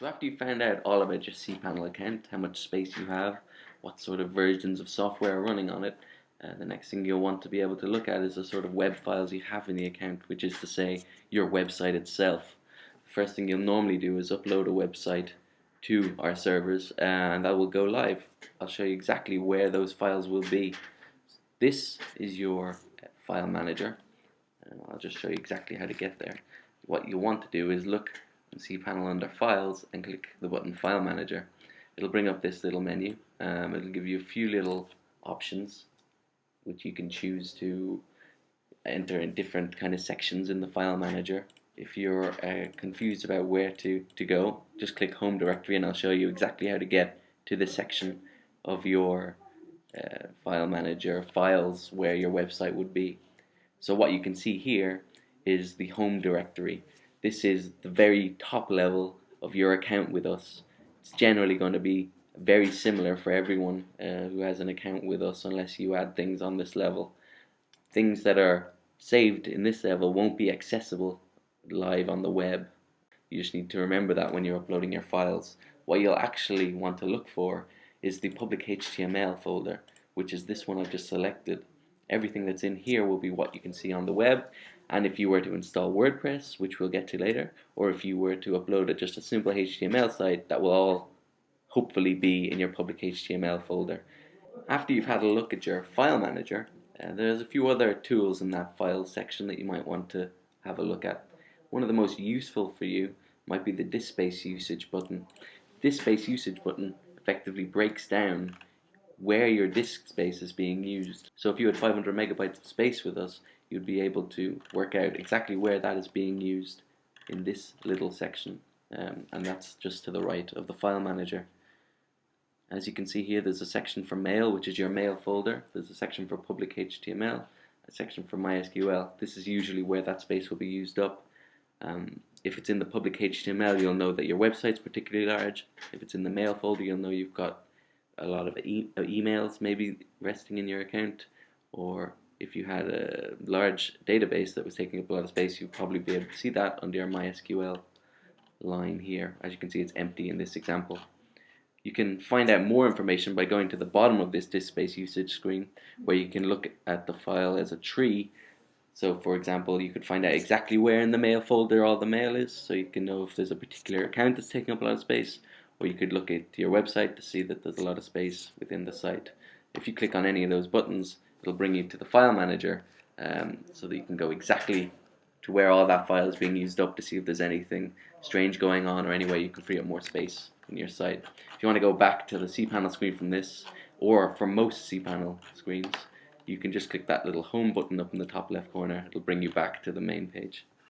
So after you found out all about your cPanel account, how much space you have, what sort of versions of software are running on it, the next thing you'll want to be able to look at is the sort of web files you have in the account, which is to say your website itself. The first thing you'll normally do is upload a website to our servers and that will go live. I'll show you exactly where those files will be. This is your file manager. I'll just show you exactly how to get there. What you want to do is look in cPanel under Files and click the button File Manager. It'll bring up this little menu. It'll give you a few little options which you can choose to enter in different kind of sections in the File Manager. If you're confused about where to go, just click Home Directory and I'll show you exactly how to get to this section of your File Manager files where your website would be. So what you can see here is the home directory. This is the very top level of your account with us. It's generally going to be very similar for everyone who has an account with us unless you add things on this level. Things that are saved in this level won't be accessible live on the web. You just need to remember that when you're uploading your files. What you'll actually want to look for is the public HTML folder, which is this one I've just selected. Everything that's in here will be what you can see on the web, and if you were to install WordPress, which we'll get to later, or if you were to upload just a simple HTML site, that will all hopefully be in your public HTML folder. After you've had a look at your file manager, there's a few other tools in that files section that you might want to have a look at. One of the most useful for you might be the disk space usage button. Disk space usage button effectively breaks down where your disk space is being used. So if you had 500 megabytes of space with us, you'd be able to work out exactly where that is being used in this little section, and that's just to the right of the file manager. As you can see here, there's a section for mail, which is your mail folder. There's a section for public HTML, a section for MySQL. This is usually where that space will be used up. If it's in the public HTML, you'll know that your website's particularly large. If it's in the mail folder, you'll know you've got a lot of emails maybe resting in your account, or if you had a large database that was taking up a lot of space, you'd probably be able to see that under your MySQL line here. As you can see, it's empty in this example. You can find out more information by going to the bottom of this disk space usage screen, where you can look at the file as a tree. So for example, you could find out exactly where in the mail folder all the mail is, so you can know if there's a particular account that's taking up a lot of space, or you could look at your website to see that there's a lot of space within the site. If you click on any of those buttons, it'll bring you to the file manager, so that you can go exactly to where all that file is being used up to see if there's anything strange going on or any way you can free up more space in your site. If you want to go back to the cPanel screen from this, or from most cPanel screens, you can just click that little home button up in the top left corner. It'll bring you back to the main page.